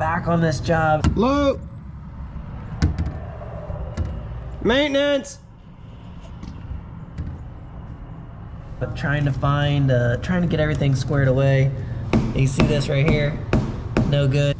Back on this job. Hello? Maintenance? But trying to get everything squared away. You see this right here? No good.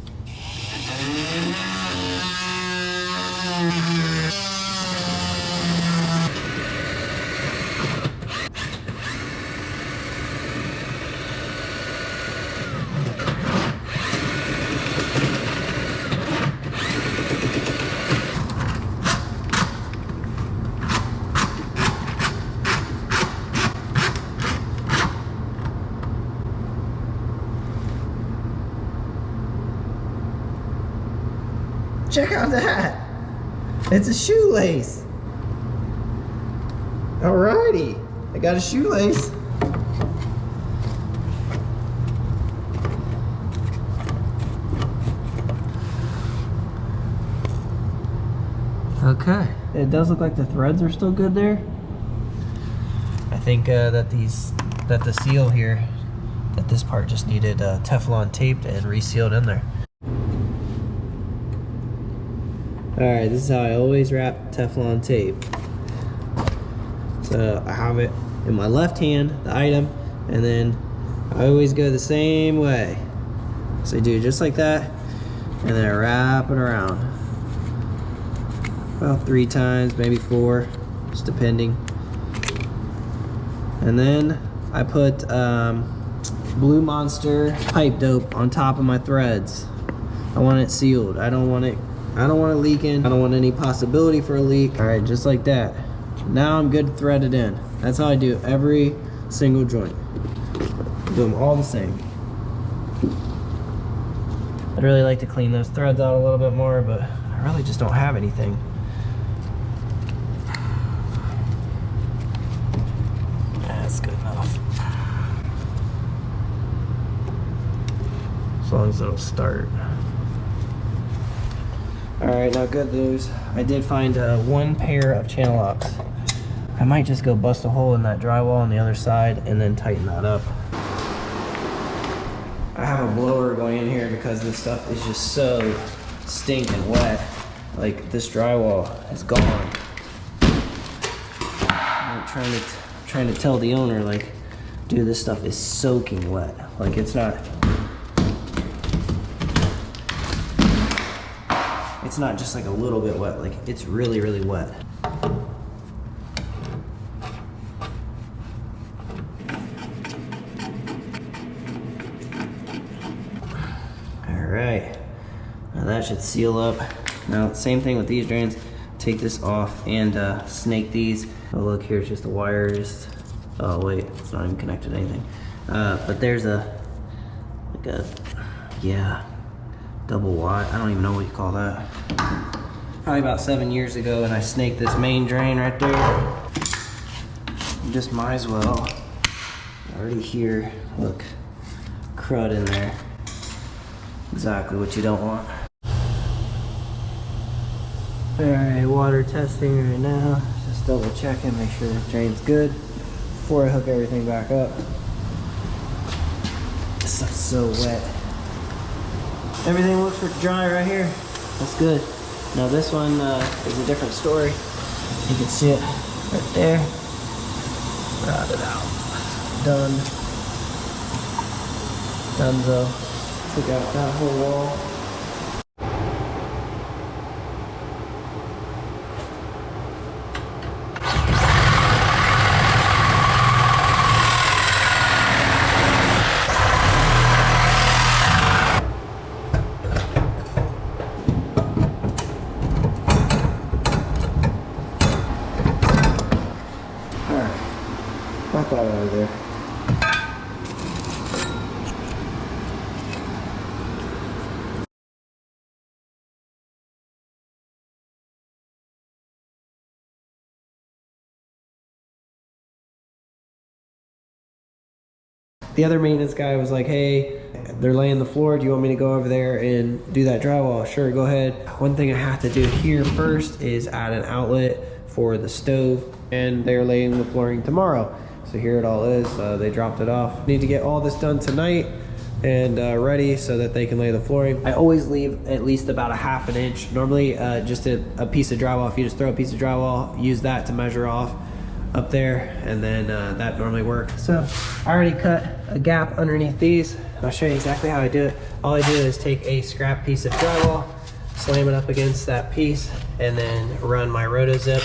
Check out that. It's a shoelace. Alrighty. I got a shoelace. Okay. It does look like the threads are still good there. I think that the seal here, that this part just needed Teflon taped and resealed in there. Alright, this is how I always wrap Teflon tape. So I have it in my left hand, the item, and then I always go the same way. So I do just like that, and then I wrap it around. About 3 times, maybe 4, just depending. And then I put Blue Monster pipe dope on top of my threads. I want it sealed. I don't want it leaking. I don't want any possibility for a leak. All right, just like that. Now I'm good threaded in. That's how I do every single joint. Do them all the same. I'd really like to clean those threads out a little bit more, but I really just don't have anything. That's good enough. As long as it'll start. Alright, now good news. I did find 1 pair of channel locks. I might just go bust a hole in that drywall on the other side and then tighten that up. I have a blower going in here because this stuff is just so stinking wet. Like, this drywall is gone. I'm trying to tell the owner, like, dude, this stuff is soaking wet. Like, it's not just like a little bit wet, like it's really, really wet. All right, now that should seal up. Now, same thing with these drains. Take this off and snake these. Oh, look, here's just a wire. Oh wait, it's not even connected to anything. But there's yeah, double wide. I don't even know what you call that. Probably about 7 years ago, and I snaked this main drain right there. You just might as well. Already here, look, crud in there. Exactly what you don't want. Alright, water testing right now. Just double checking, make sure the drain's good before I hook everything back up. This stuff's so wet. Everything looks pretty dry right here. That's good. Now this one is a different story. You can see it right there. Rotted out. Done. Donezo. Took out that whole wall. Got that out of there. The other maintenance guy was like, hey, they're laying the floor. Do you want me to go over there and do that drywall? Sure, go ahead. One thing I have to do here first is add an outlet for the stove, and they're laying the flooring tomorrow. So here it all is. They dropped it off. Need to get all this done tonight. and ready so that they can lay the flooring. I always leave at least about a ½ an inch. Normally just a piece of drywall, if you just throw a piece of drywall, use that to measure off up there, and then that normally works. So I already cut a gap underneath these. I'll show you exactly how I do it. All I do is take a scrap piece of drywall, slam it up against that piece, and then run my RotoZip.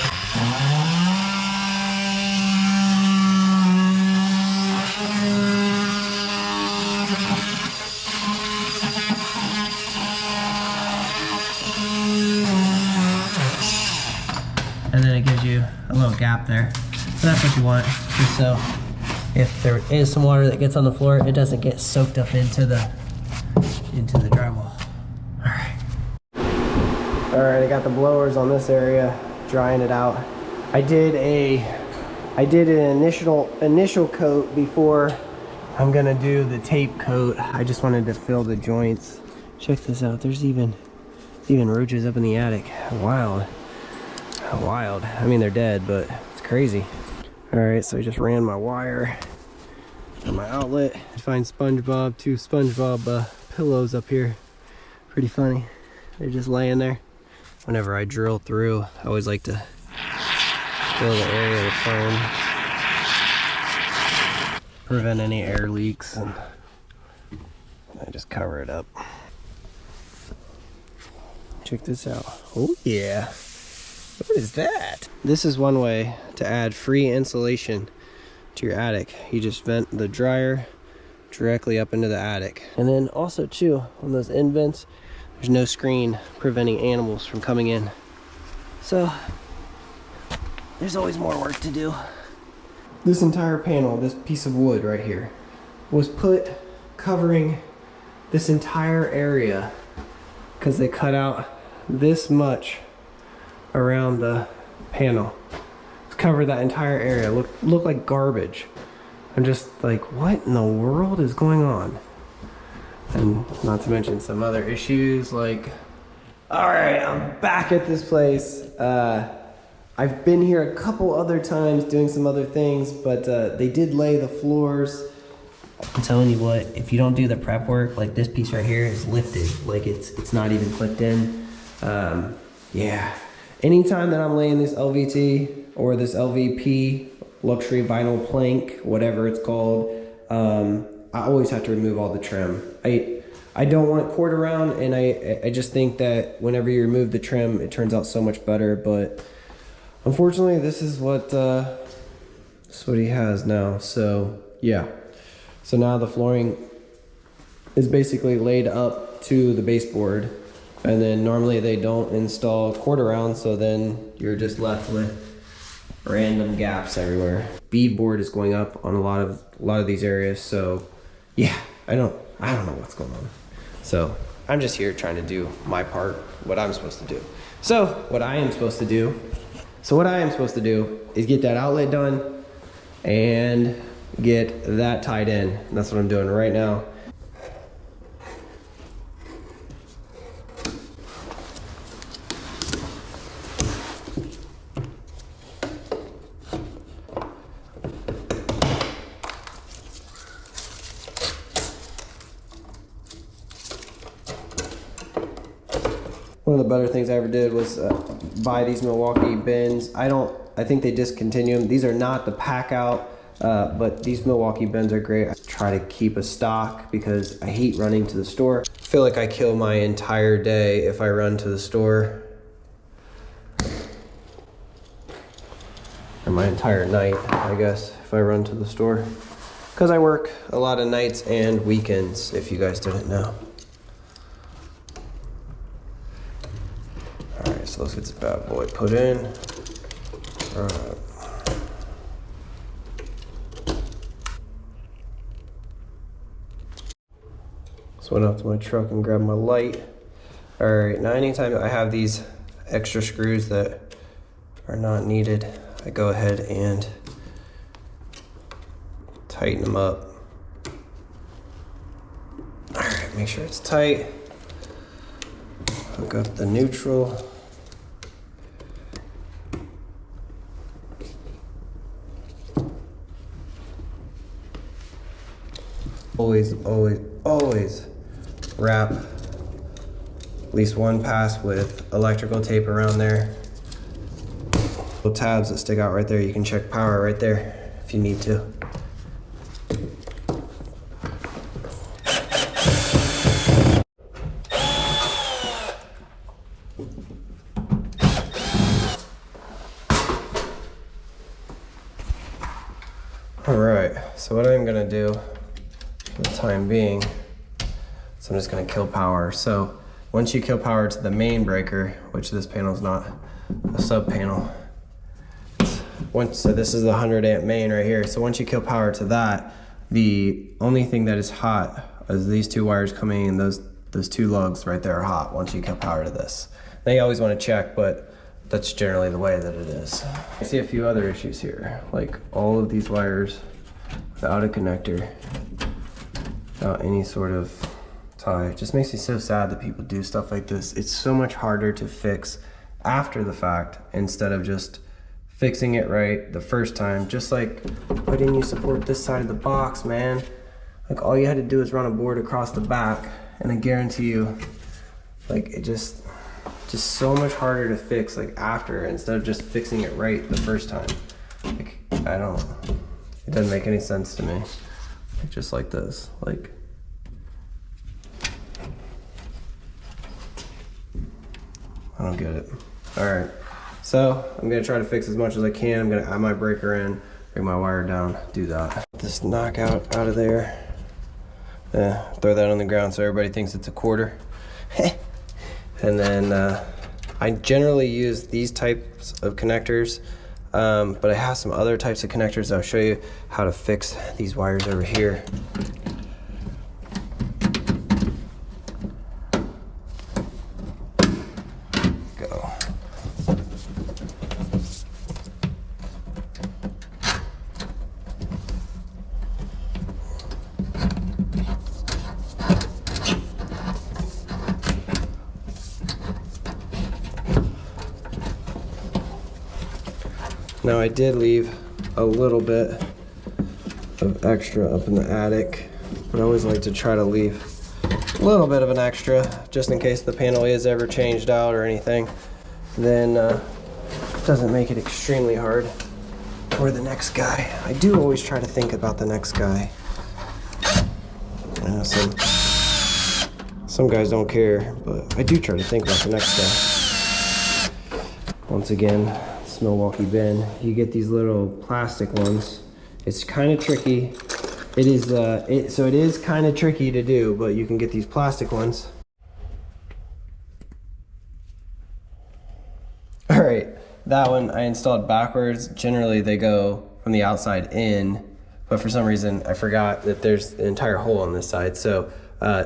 And then it gives you a little gap there. So that's what you want, just so if there is some water that gets on the floor, it doesn't get soaked up into the drywall. All right, I got the blowers on this area, drying it out. I did an initial coat before I'm gonna do the tape coat. I just wanted to fill the joints. Check this out. There's even roaches up in the attic. Wild. I mean, they're dead, but it's crazy. All right, so I just ran my wire on my outlet. Find SpongeBob, 2 SpongeBob pillows up here. Pretty funny. They're just laying there. Whenever I drill through, I always like to fill the area with foam. Prevent any air leaks, and I just cover it up. Check this out. Oh yeah. What is that? This is one way to add free insulation to your attic. You just vent the dryer directly up into the attic. And then also too, on those end vents, there's no screen preventing animals from coming in. So there's always more work to do. This entire panel, this piece of wood right here, was put covering this entire area because they cut out this much around the panel. It's covered that entire area. Look like garbage. I'm just like, what in the world is going on? And not to mention some other issues like, all right, I'm back at this place. I've been here a couple other times doing some other things, but they did lay the floors. I'm telling you what, if you don't do the prep work, like this piece right here is lifted, like it's not even clipped in. Yeah. Anytime that I'm laying this LVT or this LVP, luxury vinyl plank, whatever it's called, I always have to remove all the trim. I don't want it poured around, and I just think that whenever you remove the trim, it turns out so much better. But unfortunately, this is what he has now. So yeah. So now the flooring is basically laid up to the baseboard, and then normally they don't install quarter round, so then you're just left with random gaps everywhere. Beadboard is going up on a lot of these areas, so yeah, I don't know what's going on. So I'm just here trying to do my part, what I'm supposed to do. So what I am supposed to do is get that outlet done and get that tied in. That's what I'm doing right now. One of the better things I ever did was buy these Milwaukee bins. I think they discontinued them. These are not the pack out, but these Milwaukee bins are great. I try to keep a stock because I hate running to the store. I feel like I kill my entire day if I run to the store. Or my entire night, I guess, if I run to the store. Because I work a lot of nights and weekends, if you guys didn't know. Alright, so let's get this bad boy put in. Alright. So went out to my truck and grabbed my light. Alright, now anytime I have these extra screws that are not needed, I go ahead and tighten them up. Alright, make sure it's tight. Hook up the neutral. always wrap at least one pass with electrical tape around there. Little tabs that stick out right there. You can check power right there if you need to. Alright, so what I'm gonna do for the time being is I'm just gonna kill power. So once you kill power to the main breaker, which this panel is not a sub panel, so this is the 100 amp main right here. So once you kill power to that, the only thing that is hot is these two wires coming in. Those two lugs right there are hot once you kill power to this. Now you always want to check, but that's generally the way that it is. I see a few other issues here, like all of these wires without a connector, without any sort of tie. It just makes me so sad that people do stuff like this. It's so much harder to fix after the fact instead of just fixing it right the first time. Just like, why didn't you support this side of the box, man? Like all you had to do is run a board across the back, and I guarantee you, like it just so much harder to fix like after instead of just fixing it right the first time. Like it doesn't make any sense to me. Like, just like this, like I don't get it. All right, so I'm gonna try to fix as much as I can. I'm gonna add my breaker in, bring my wire down, do that. This knockout out of there. Throw that on the ground so everybody thinks it's a quarter. And then I generally use these types of connectors, but I have some other types of connectors. I'll show you how to fix these wires over here. Go. Now I did leave a little bit of extra up in the attic, but I always like to try to leave a little bit of an extra just in case the panel is ever changed out or anything. Then it doesn't make it extremely hard for the next guy. I do always try to think about the next guy. Some guys don't care, but I do try to think about the next guy. Once again, Milwaukee bin. You get these little plastic ones. It's kind of tricky. It is kind of tricky to do, but you can get these plastic ones. All right, that one I installed backwards. Generally they go from the outside in, but for some reason I forgot that there's an entire hole on this side. So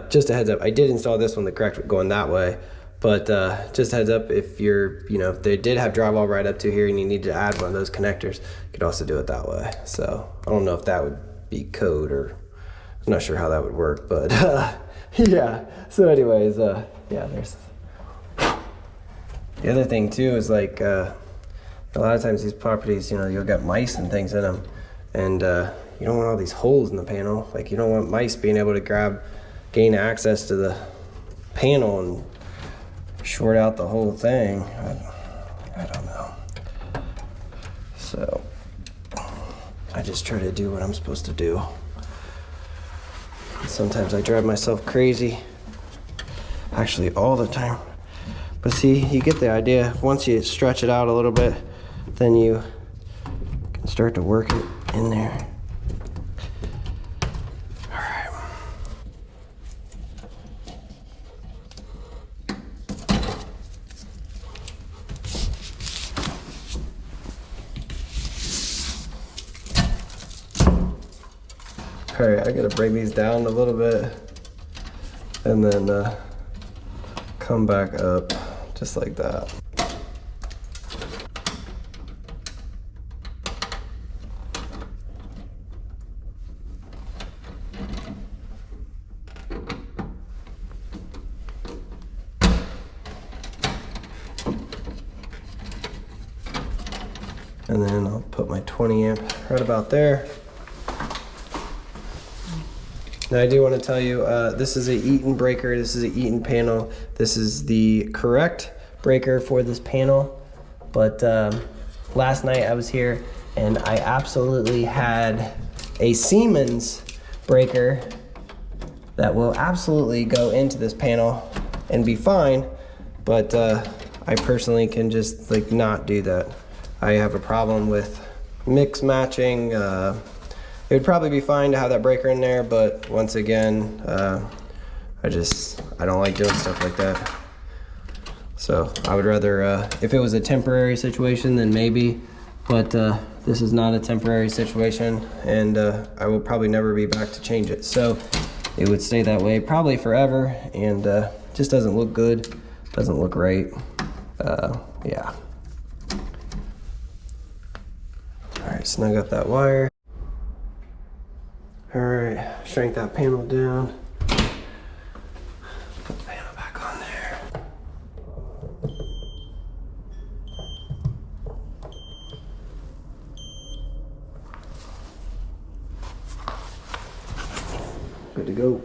just a heads up, I did install this one the correct way, going that way. But just heads up, if if they did have drywall right up to here and you need to add one of those connectors, you could also do it that way. So I don't know if that would be code, or I'm not sure how that would work, but yeah. So anyways, yeah, there's the other thing too is like a lot of times these properties, you'll get mice and things in them, and you don't want all these holes in the panel. Like you don't want mice being able to gain access to the panel and short out the whole thing. I don't know. So I just try to do what I'm supposed to do. Sometimes I drive myself crazy. Actually, all the time. But see, you get the idea. Once you stretch it out a little bit, then you can start to work it in there. Alright, I gotta bring these down a little bit and then come back up just like that. And then I'll put my 20 amp right about there. Now I do want to tell you, this is a Eaton breaker. This is an Eaton panel. This is the correct breaker for this panel. But last night I was here and I absolutely had a Siemens breaker that will absolutely go into this panel and be fine. But I personally can just like not do that. I have a problem with mix matching. It would probably be fine to have that breaker in there, but once again, I don't like doing stuff like that. So I would rather, if it was a temporary situation, then maybe, but this is not a temporary situation, and I will probably never be back to change it. So it would stay that way probably forever, and just doesn't look good, doesn't look right. Yeah. All right, snug up that wire. All right, shrink that panel down. Put the panel back on there. Good to go.